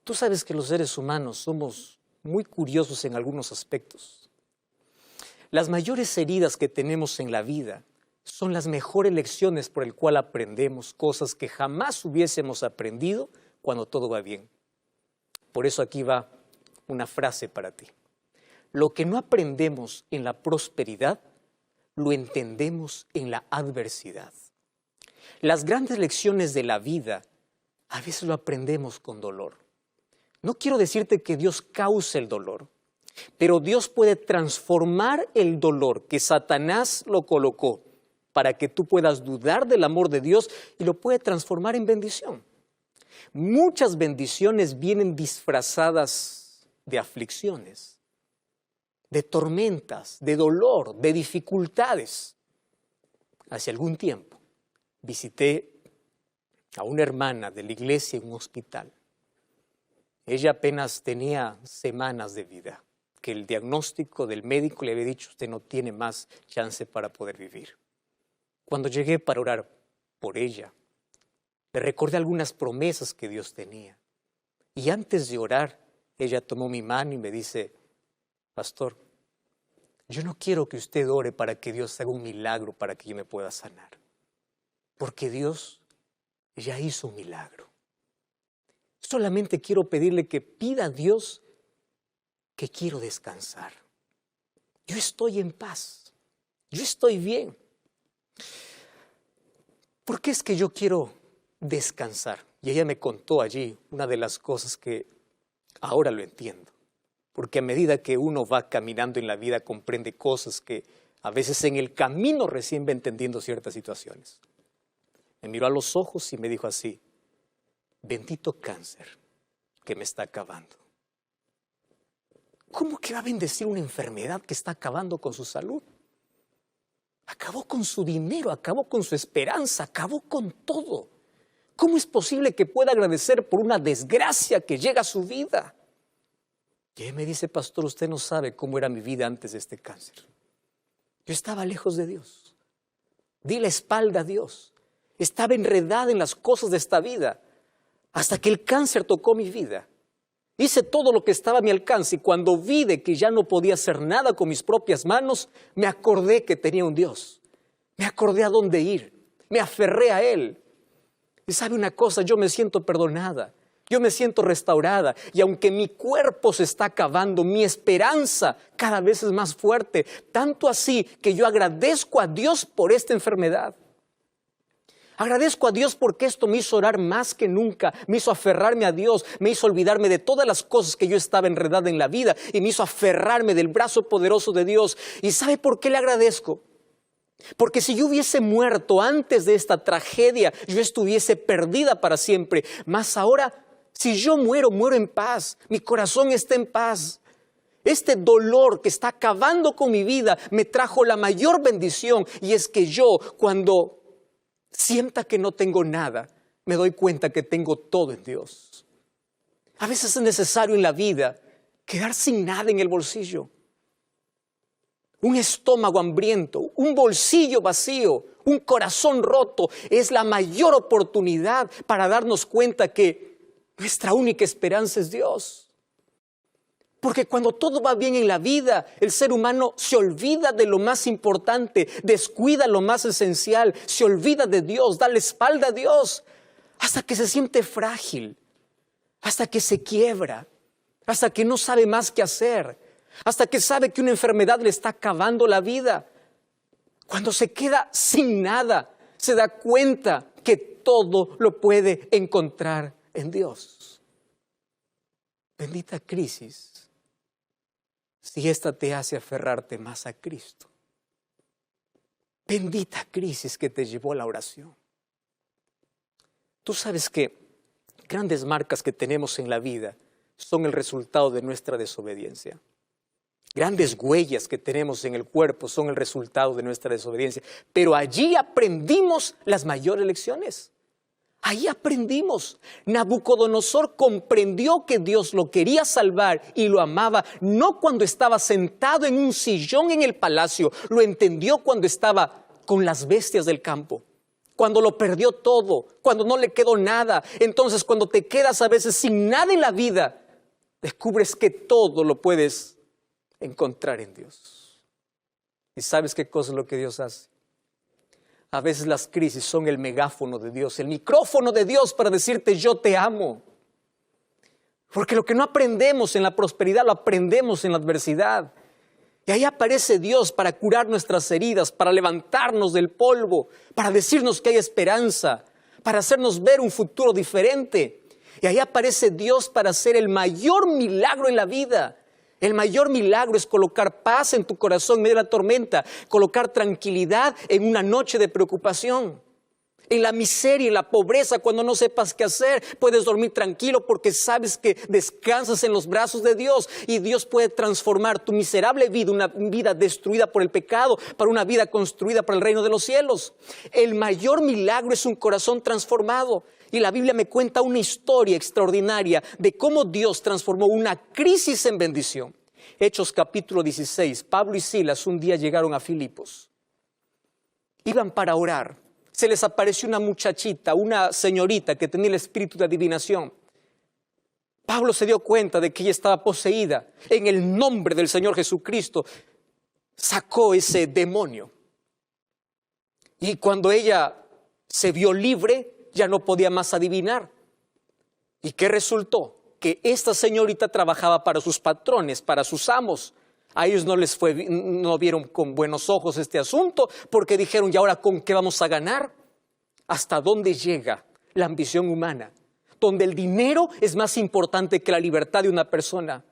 Tú sabes que los seres humanos somos muy curiosos en algunos aspectos. Las mayores heridas que tenemos en la vida son las mejores lecciones por el cual aprendemos cosas que jamás hubiésemos aprendido cuando todo va bien. Por eso aquí va una frase para ti. Lo que no aprendemos en la prosperidad, lo entendemos en la adversidad. Las grandes lecciones de la vida a veces lo aprendemos con dolor. No quiero decirte que Dios cause el dolor, pero Dios puede transformar el dolor que Satanás lo colocó para que tú puedas dudar del amor de Dios y lo puede transformar en bendición. Muchas bendiciones vienen disfrazadas de aflicciones, de tormentas, de dolor, de dificultades. Hace algún tiempo visité a una hermana de la iglesia en un hospital. Ella apenas tenía semanas de vida, que el diagnóstico del médico le había dicho: usted no tiene más chance para poder vivir. Cuando llegué para orar por ella, le recordé algunas promesas que Dios tenía. Y antes de orar, ella tomó mi mano y me dice: pastor, yo no quiero que usted ore para que Dios haga un milagro para que yo me pueda sanar. Porque Dios ya hizo un milagro. Solamente quiero pedirle que pida a Dios que quiero descansar. Yo estoy en paz. Yo estoy bien. ¿Por qué es que yo quiero descansar? Y ella me contó allí una de las cosas que ahora lo entiendo. Porque a medida que uno va caminando en la vida comprende cosas que a veces en el camino recién va entendiendo ciertas situaciones. Me miró a los ojos y me dijo así: bendito cáncer que me está acabando. ¿Cómo que va a bendecir una enfermedad que está acabando con su salud? Acabó con su dinero, acabó con su esperanza, acabó con todo. ¿Cómo es posible que pueda agradecer por una desgracia que llega a su vida? Y él me dice: pastor, usted no sabe cómo era mi vida antes de este cáncer. Yo estaba lejos de Dios. Di la espalda a Dios. Estaba enredada en las cosas de esta vida. Hasta que el cáncer tocó mi vida. Hice todo lo que estaba a mi alcance y cuando vi de que ya no podía hacer nada con mis propias manos, me acordé que tenía un Dios. Me acordé a dónde ir. Me aferré a Él. Y sabe una cosa, yo me siento perdonada. Yo me siento restaurada. Y aunque mi cuerpo se está acabando, mi esperanza cada vez es más fuerte. Tanto así que yo agradezco a Dios por esta enfermedad. Agradezco a Dios porque esto me hizo orar más que nunca, me hizo aferrarme a Dios, me hizo olvidarme de todas las cosas que yo estaba enredada en la vida y me hizo aferrarme del brazo poderoso de Dios. ¿Y sabe por qué le agradezco? Porque si yo hubiese muerto antes de esta tragedia, yo estuviese perdida para siempre. Mas ahora, si yo muero, muero en paz, mi corazón está en paz. Este dolor que está acabando con mi vida me trajo la mayor bendición y es que yo cuando sienta que no tengo nada, me doy cuenta que tengo todo en Dios. A veces es necesario en la vida quedar sin nada en el bolsillo. Un estómago hambriento, un bolsillo vacío, un corazón roto es la mayor oportunidad para darnos cuenta que nuestra única esperanza es Dios. Porque cuando todo va bien en la vida, el ser humano se olvida de lo más importante, descuida lo más esencial, se olvida de Dios, da la espalda a Dios, hasta que se siente frágil, hasta que se quiebra, hasta que no sabe más qué hacer, hasta que sabe que una enfermedad le está acabando la vida. Cuando se queda sin nada, se da cuenta que todo lo puede encontrar en Dios. Bendita crisis. Si esta te hace aferrarte más a Cristo. Bendita crisis que te llevó a la oración. Tú sabes que grandes marcas que tenemos en la vida son el resultado de nuestra desobediencia. Grandes huellas que tenemos en el cuerpo son el resultado de nuestra desobediencia. Pero allí aprendimos las mayores lecciones. Ahí aprendimos. Nabucodonosor comprendió que Dios lo quería salvar y lo amaba, no cuando estaba sentado en un sillón en el palacio, lo entendió cuando estaba con las bestias del campo, cuando lo perdió todo, cuando no le quedó nada. Entonces, cuando te quedas a veces sin nada en la vida, descubres que todo lo puedes encontrar en Dios. ¿Y sabes qué cosa es lo que Dios hace? A veces las crisis son el megáfono de Dios, el micrófono de Dios para decirte yo te amo. Porque lo que no aprendemos en la prosperidad lo aprendemos en la adversidad. Y ahí aparece Dios para curar nuestras heridas, para levantarnos del polvo, para decirnos que hay esperanza, para hacernos ver un futuro diferente. Y ahí aparece Dios para hacer el mayor milagro en la vida. El mayor milagro es colocar paz en tu corazón en medio de la tormenta, colocar tranquilidad en una noche de preocupación. En la miseria, en la pobreza, cuando no sepas qué hacer, puedes dormir tranquilo porque sabes que descansas en los brazos de Dios y Dios puede transformar tu miserable vida, una vida destruida por el pecado, para una vida construida para el reino de los cielos. El mayor milagro es un corazón transformado. Y la Biblia me cuenta una historia extraordinaria de cómo Dios transformó una crisis en bendición. Hechos capítulo 16, Pablo y Silas un día llegaron a Filipos. Iban para orar. Se les apareció una muchachita, una señorita que tenía el espíritu de adivinación. Pablo se dio cuenta de que ella estaba poseída. En el nombre del Señor Jesucristo sacó ese demonio. Y cuando ella se vio libre, ya no podía más adivinar. ¿Y qué resultó? Que esta señorita trabajaba para sus patrones, para sus amos. A ellos no vieron con buenos ojos este asunto, porque dijeron, ¿y ahora con qué vamos a ganar? ¿Hasta dónde llega la ambición humana? Donde el dinero es más importante que la libertad de una persona.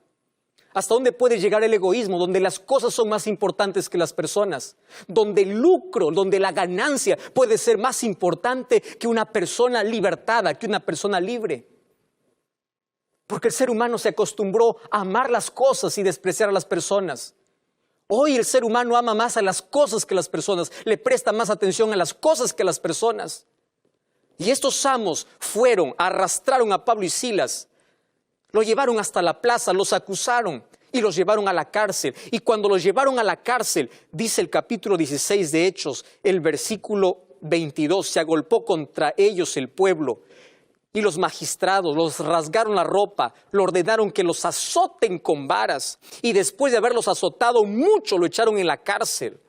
¿Hasta dónde puede llegar el egoísmo? Donde las cosas son más importantes que las personas. Donde el lucro, donde la ganancia puede ser más importante que una persona libertada, que una persona libre. Porque el ser humano se acostumbró a amar las cosas y despreciar a las personas. Hoy el ser humano ama más a las cosas que las personas, le presta más atención a las cosas que a las personas. Y estos amos arrastraron a Pablo y Silas, lo llevaron hasta la plaza, los acusaron y los llevaron a la cárcel. Y cuando los llevaron a la cárcel, dice el capítulo 16 de Hechos, el versículo 22, se agolpó contra ellos el pueblo. Y los magistrados los rasgaron la ropa, le ordenaron que los azoten con varas. Y después de haberlos azotado mucho, lo echaron en la cárcel.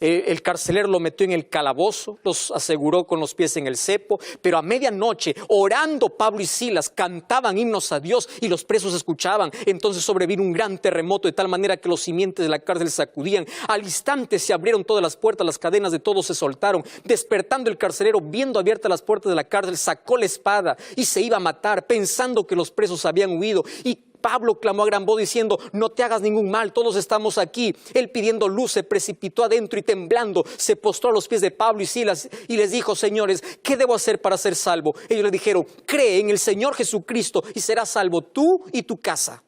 El carcelero lo metió en el calabozo, los aseguró con los pies en el cepo. Pero a medianoche, orando, Pablo y Silas cantaban himnos a Dios y los presos escuchaban. Entonces sobrevino un gran terremoto de tal manera que los cimientos de la cárcel sacudían. Al instante se abrieron todas las puertas, las cadenas de todos se soltaron. Despertando el carcelero, viendo abiertas las puertas de la cárcel, sacó la espada y se iba a matar, pensando que los presos habían huido. Y Pablo clamó a gran voz diciendo, no te hagas ningún mal, todos estamos aquí. Él pidiendo luz se precipitó adentro y temblando se postró a los pies de Pablo y Silas y les dijo, señores, ¿qué debo hacer para ser salvo? Ellos le dijeron, cree en el Señor Jesucristo y serás salvo tú y tu casa.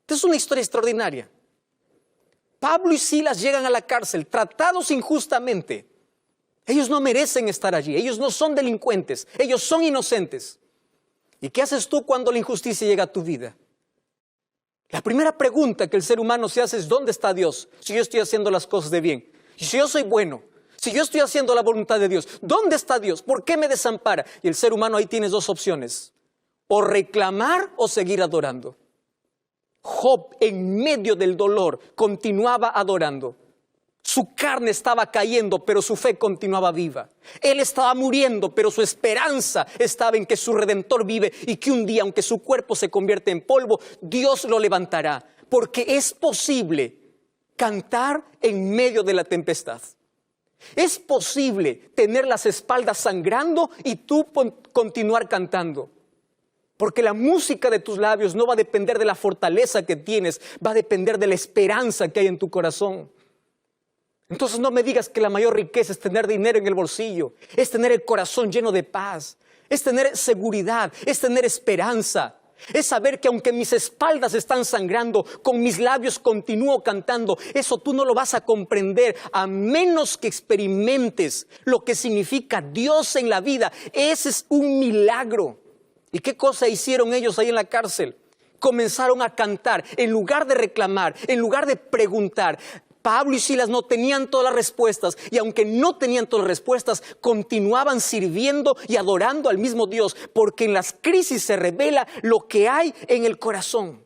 Esta es una historia extraordinaria. Pablo y Silas llegan a la cárcel tratados injustamente. Ellos no merecen estar allí, ellos no son delincuentes, ellos son inocentes. ¿Y qué haces tú cuando la injusticia llega a tu vida? La primera pregunta que el ser humano se hace es, ¿dónde está Dios? Si yo estoy haciendo las cosas de bien, y si yo soy bueno, si yo estoy haciendo la voluntad de Dios, ¿dónde está Dios? ¿Por qué me desampara? Y el ser humano ahí tienes dos opciones, o reclamar o seguir adorando. Job, en medio del dolor, continuaba adorando. Su carne estaba cayendo, pero su fe continuaba viva. Él estaba muriendo, pero su esperanza estaba en que su Redentor vive y que un día, aunque su cuerpo se convierte en polvo, Dios lo levantará. Porque es posible cantar en medio de la tempestad. Es posible tener las espaldas sangrando y tú continuar cantando. Porque la música de tus labios no va a depender de la fortaleza que tienes, va a depender de la esperanza que hay en tu corazón. Entonces no me digas que la mayor riqueza es tener dinero en el bolsillo, es tener el corazón lleno de paz, es tener seguridad, es tener esperanza, es saber que aunque mis espaldas están sangrando, con mis labios continúo cantando. Eso tú no lo vas a comprender a menos que experimentes lo que significa Dios en la vida. Ese es un milagro. ¿Y qué cosa hicieron ellos ahí en la cárcel? Comenzaron a cantar, en lugar de reclamar, en lugar de preguntar. Pablo y Silas no tenían todas las respuestas, y aunque no tenían todas las respuestas, continuaban sirviendo y adorando al mismo Dios, porque en las crisis se revela lo que hay en el corazón.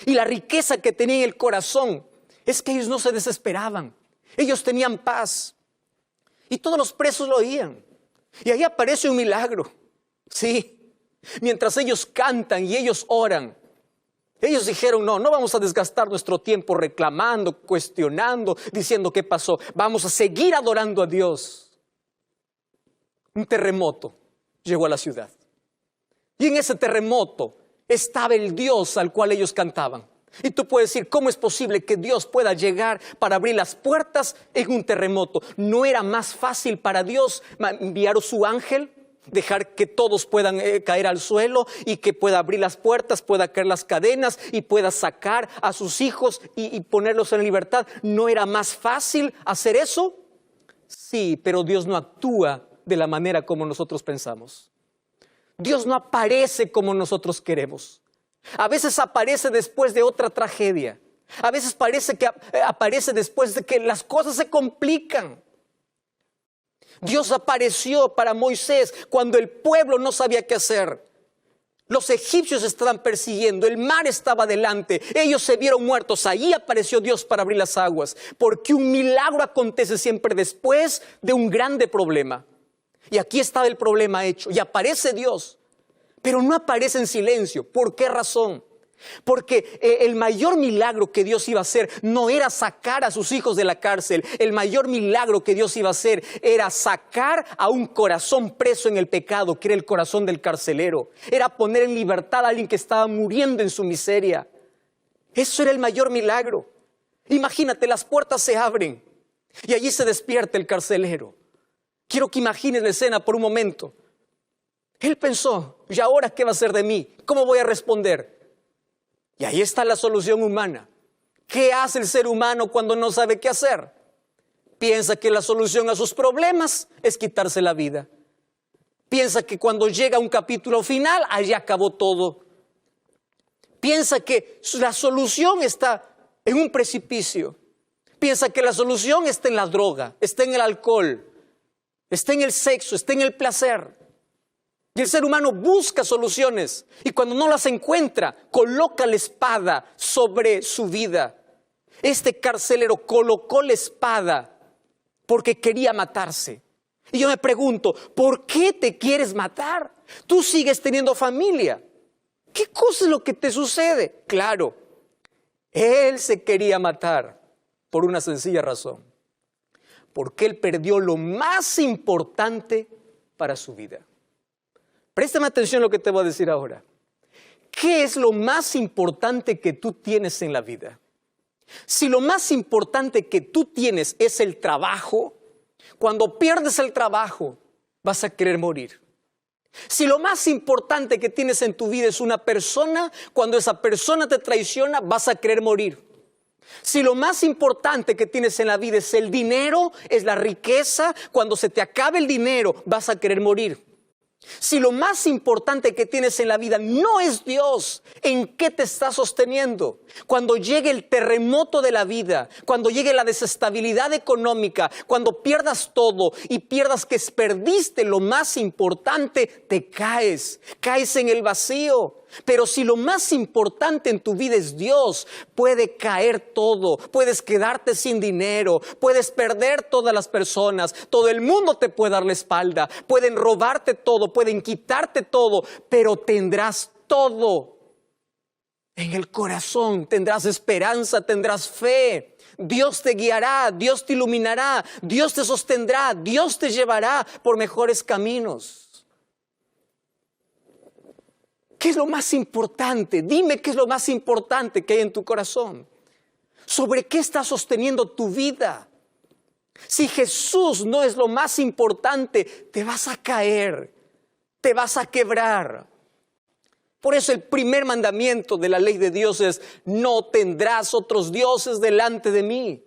Y la riqueza que tenía en el corazón es que ellos no se desesperaban, ellos tenían paz. Y todos los presos lo oían. Y ahí aparece un milagro. Sí, mientras ellos cantan y ellos oran, ellos dijeron, no vamos a desgastar nuestro tiempo reclamando, cuestionando, diciendo qué pasó. Vamos a seguir adorando a Dios. Un terremoto llegó a la ciudad. Y en ese terremoto estaba el Dios al cual ellos cantaban. Y tú puedes decir, ¿cómo es posible que Dios pueda llegar para abrir las puertas en un terremoto? ¿No era más fácil para Dios enviar su ángel? Dejar que todos puedan caer al suelo y que pueda abrir las puertas, pueda caer las cadenas y pueda sacar a sus hijos y ponerlos en libertad. ¿No era más fácil hacer eso? Sí, pero Dios no actúa de la manera como nosotros pensamos. Dios no aparece como nosotros queremos. A veces aparece después de otra tragedia. A veces parece que aparece después de que las cosas se complican. Dios apareció para Moisés cuando el pueblo no sabía qué hacer. Los egipcios estaban persiguiendo, el mar estaba delante, ellos se vieron muertos. Ahí apareció Dios para abrir las aguas, porque un milagro acontece siempre después de un grande problema. Y aquí estaba el problema hecho, y aparece Dios, pero no aparece en silencio. ¿Por qué razón? Porque el mayor milagro que Dios iba a hacer no era sacar a sus hijos de la cárcel. El mayor milagro que Dios iba a hacer era sacar a un corazón preso en el pecado, que era el corazón del carcelero. Era poner en libertad a alguien que estaba muriendo en su miseria. Eso era el mayor milagro. Imagínate, las puertas se abren y allí se despierta el carcelero. Quiero que imagines la escena por un momento. Él pensó, ¿y ahora qué va a hacer de mí? ¿Cómo voy a responder? Y ahí está la solución humana. ¿Qué hace el ser humano cuando no sabe qué hacer? Piensa que la solución a sus problemas es quitarse la vida. Piensa que cuando llega un capítulo final, allí acabó todo. Piensa que la solución está en un precipicio. Piensa que la solución está en la droga, está en el alcohol, está en el sexo, está en el placer. Y el ser humano busca soluciones y cuando no las encuentra, coloca la espada sobre su vida. Este carcelero colocó la espada porque quería matarse. Y yo me pregunto, ¿por qué te quieres matar? Tú sigues teniendo familia. ¿Qué cosa es lo que te sucede? Claro, él se quería matar por una sencilla razón. Porque él perdió lo más importante para su vida. Préstame atención a lo que te voy a decir ahora. ¿Qué es lo más importante que tú tienes en la vida? Si lo más importante que tú tienes es el trabajo, cuando pierdes el trabajo vas a querer morir. Si lo más importante que tienes en tu vida es una persona, cuando esa persona te traiciona vas a querer morir. Si lo más importante que tienes en la vida es el dinero, es la riqueza, cuando se te acabe el dinero vas a querer morir. Si lo más importante que tienes en la vida no es Dios, ¿en qué te estás sosteniendo? Cuando llegue el terremoto de la vida, cuando llegue la desestabilidad económica, cuando pierdas todo y pierdas que perdiste lo más importante, te caes en el vacío. Pero si lo más importante en tu vida es Dios, puede caer todo, puedes quedarte sin dinero, puedes perder todas las personas, todo el mundo te puede dar la espalda, pueden robarte todo, pueden quitarte todo, pero tendrás todo en el corazón, tendrás esperanza, tendrás fe. Dios te guiará, Dios te iluminará, Dios te sostendrá, Dios te llevará por mejores caminos. ¿Qué es lo más importante? Dime qué es lo más importante que hay en tu corazón. ¿Sobre qué estás sosteniendo tu vida? Si Jesús no es lo más importante, te vas a caer, te vas a quebrar. Por eso el primer mandamiento de la ley de Dios es: no tendrás otros dioses delante de mí.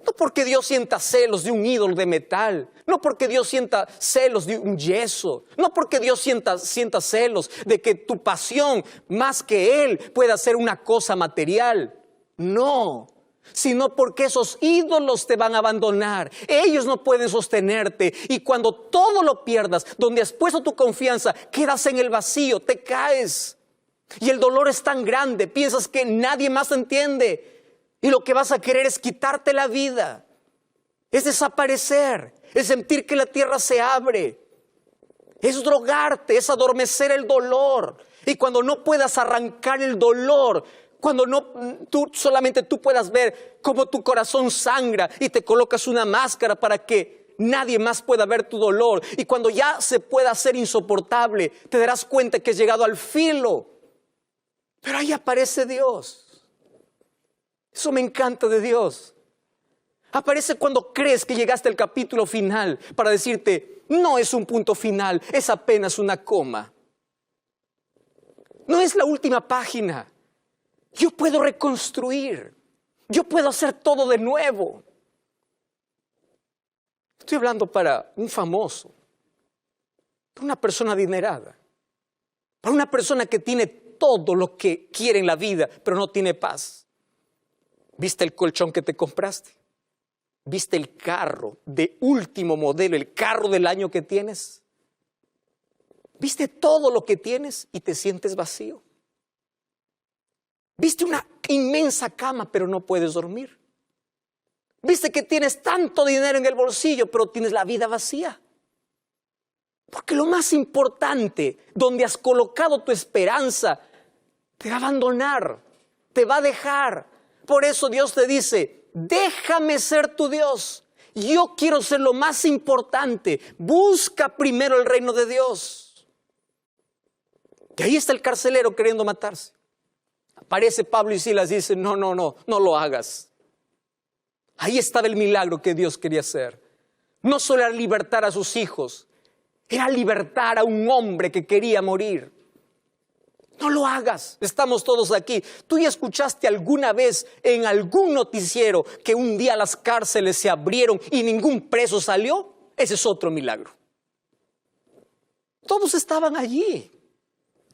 No porque Dios sienta celos de un ídolo de metal, no porque Dios sienta celos de un yeso, no porque Dios sienta celos de que tu pasión más que Él pueda ser una cosa material. No, sino porque esos ídolos te van a abandonar. Ellos no pueden sostenerte. Y cuando todo lo pierdas, donde has puesto tu confianza, quedas en el vacío, te caes. Y el dolor es tan grande, piensas que nadie más te entiende. Y lo que vas a querer es quitarte la vida. Es desaparecer, es sentir que la tierra se abre. Es drogarte, es adormecer el dolor. Y cuando no puedas arrancar el dolor, cuando solamente tú puedas ver cómo tu corazón sangra y te colocas una máscara para que nadie más pueda ver tu dolor. Y cuando ya se pueda hacer insoportable, te darás cuenta que has llegado al filo. Pero ahí aparece Dios. Eso me encanta de Dios. Aparece cuando crees que llegaste al capítulo final para decirte, no es un punto final, es apenas una coma. No es la última página. Yo puedo reconstruir. Yo puedo hacer todo de nuevo. Estoy hablando para un famoso, para una persona adinerada, para una persona que tiene todo lo que quiere en la vida, pero no tiene paz. ¿Viste el colchón que te compraste? ¿Viste el carro de último modelo, el carro del año que tienes? ¿Viste todo lo que tienes y te sientes vacío? ¿Viste una inmensa cama pero no puedes dormir? ¿Viste que tienes tanto dinero en el bolsillo pero tienes la vida vacía? Porque lo más importante, donde has colocado tu esperanza, te va a abandonar, te va a dejar. Por eso Dios te dice, déjame ser tu Dios. Yo quiero ser lo más importante. Busca primero el reino de Dios. Y ahí está el carcelero queriendo matarse. Aparece Pablo y Silas y dice, no lo hagas. Ahí estaba el milagro que Dios quería hacer. No solo era libertar a sus hijos, era libertar a un hombre que quería morir. No lo hagas, estamos todos aquí. ¿Tú ya escuchaste alguna vez en algún noticiero que un día las cárceles se abrieron y ningún preso salió? Ese es otro milagro. Todos estaban allí,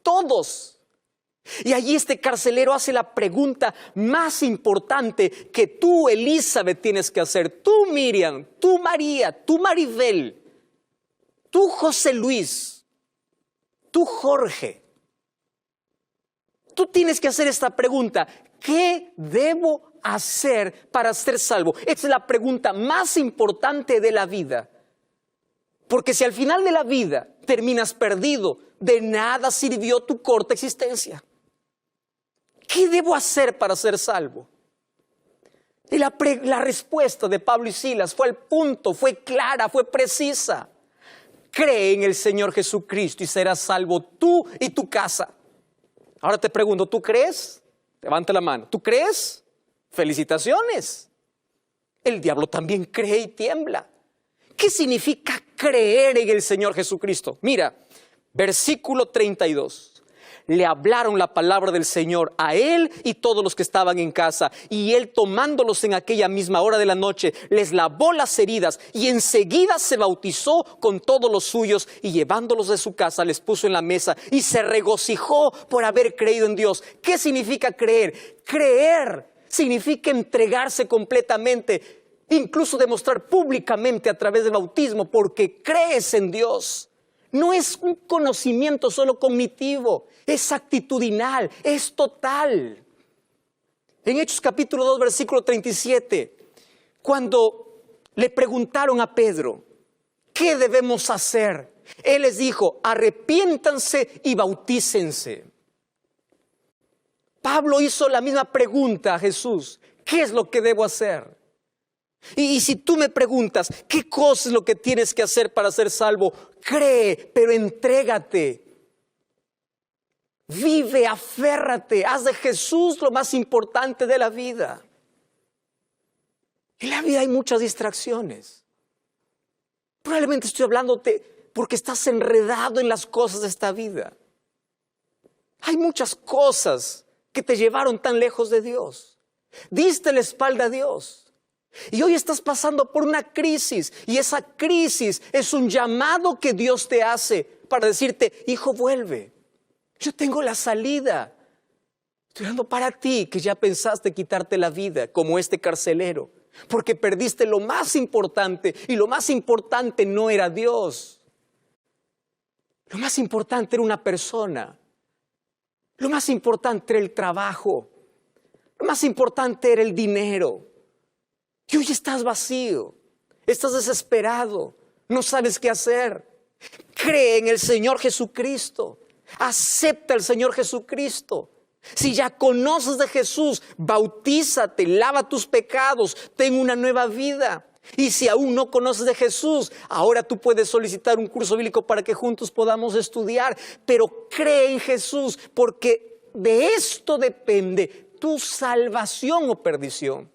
todos. Y allí este carcelero hace la pregunta más importante que tú, Elizabeth, tienes que hacer. Tú, Miriam, tú, María, tú, Maribel, tú, José Luis, tú, Jorge. Tú tienes que hacer esta pregunta. ¿Qué debo hacer para ser salvo? Es la pregunta más importante de la vida. Porque si al final de la vida terminas perdido, de nada sirvió tu corta existencia. ¿Qué debo hacer para ser salvo? Y la respuesta de Pablo y Silas fue al punto, fue clara, fue precisa. Cree en el Señor Jesucristo y serás salvo tú y tu casa. Ahora te pregunto, ¿tú crees? Levanta la mano. ¿Tú crees? Felicitaciones. El diablo también cree y tiembla. ¿Qué significa creer en el Señor Jesucristo? Mira, versículo 32. Le hablaron la palabra del Señor a él y todos los que estaban en casa. Y él, tomándolos en aquella misma hora de la noche, les lavó las heridas y enseguida se bautizó con todos los suyos y llevándolos de su casa les puso en la mesa y se regocijó por haber creído en Dios. ¿Qué significa creer? Creer significa entregarse completamente, incluso demostrar públicamente a través del bautismo porque crees en Dios. No es un conocimiento solo cognitivo, es actitudinal, es total. En Hechos capítulo 2, versículo 37, cuando le preguntaron a Pedro, ¿qué debemos hacer? Él les dijo, arrepiéntanse y bautícense. Pablo hizo la misma pregunta a Jesús, ¿qué es lo que debo hacer? Y si tú me preguntas, ¿qué cosa es lo que tienes que hacer para ser salvo? Cree, pero entrégate. Vive, aférrate, haz de Jesús lo más importante de la vida. En la vida hay muchas distracciones. Probablemente estoy hablándote porque estás enredado en las cosas de esta vida. Hay muchas cosas que te llevaron tan lejos de Dios. Diste la espalda a Dios. Y hoy estás pasando por una crisis y esa crisis es un llamado que Dios te hace para decirte, hijo, vuelve. Yo tengo la salida. Estoy orando para ti que ya pensaste quitarte la vida como este carcelero, porque perdiste lo más importante y lo más importante no era Dios. Lo más importante era una persona. Lo más importante era el trabajo. Lo más importante era el dinero. Y hoy estás vacío, estás desesperado, no sabes qué hacer. Cree en el Señor Jesucristo. Acepta al Señor Jesucristo. Si ya conoces de Jesús, bautízate, lava tus pecados, ten una nueva vida. Y si aún no conoces de Jesús, ahora tú puedes solicitar un curso bíblico para que juntos podamos estudiar. Pero cree en Jesús, porque de esto depende tu salvación o perdición.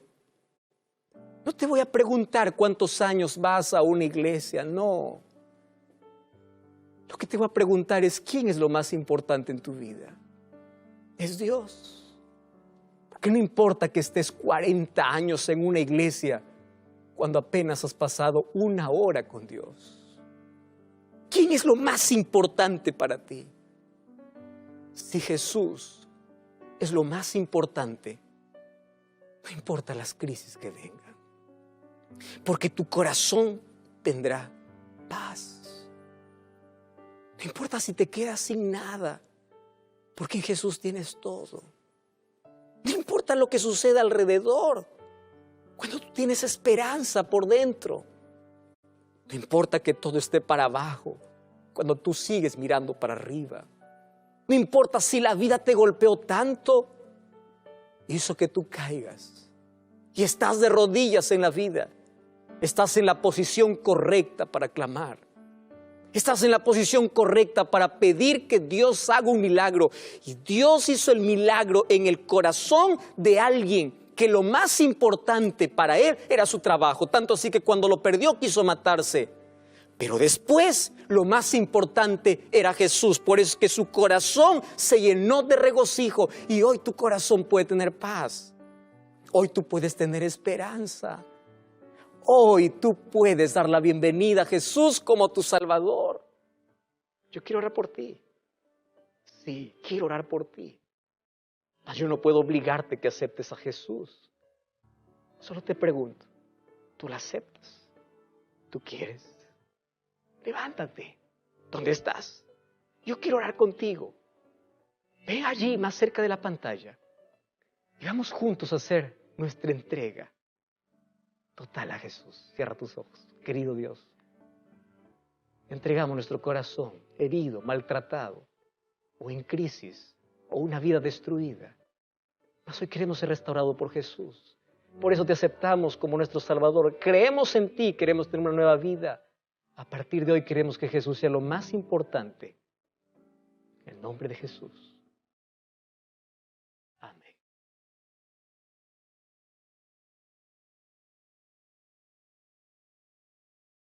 No te voy a preguntar cuántos años vas a una iglesia, no. Lo que te voy a preguntar es quién es lo más importante en tu vida. Es Dios. Porque no importa que estés 40 años en una iglesia cuando apenas has pasado una hora con Dios. ¿Quién es lo más importante para ti? Si Jesús es lo más importante, no importa las crisis que vengan, porque tu corazón tendrá paz. No importa si te quedas sin nada, porque en Jesús tienes todo. No importa lo que suceda alrededor, cuando tú tienes esperanza por dentro. No importa que todo esté para abajo, cuando tú sigues mirando para arriba. No importa si la vida te golpeó tanto, hizo que tú caigas y estás de rodillas en la vida. Estás en la posición correcta para clamar. Estás en la posición correcta para pedir que Dios haga un milagro. Y Dios hizo el milagro en el corazón de alguien que lo más importante para él era su trabajo. Tanto así que cuando lo perdió quiso matarse. Pero después lo más importante era Jesús. Por eso es que su corazón se llenó de regocijo. Y hoy tu corazón puede tener paz. Hoy tú puedes tener esperanza. Hoy tú puedes dar la bienvenida a Jesús como tu Salvador. Yo quiero orar por ti. Sí, quiero orar por ti. Yo no puedo obligarte que aceptes a Jesús. Solo te pregunto, ¿tú la aceptas? ¿Tú quieres? Levántate. ¿Dónde estás? Yo quiero orar contigo. Ve allí, más cerca de la pantalla. Y vamos juntos a hacer nuestra entrega total a Jesús. Cierra tus ojos. Querido Dios, entregamos nuestro corazón herido, maltratado, o en crisis, o una vida destruida. Mas hoy queremos ser restaurados por Jesús. Por eso te aceptamos como nuestro Salvador. Creemos en ti, queremos tener una nueva vida. A partir de hoy queremos que Jesús sea lo más importante. En el nombre de Jesús.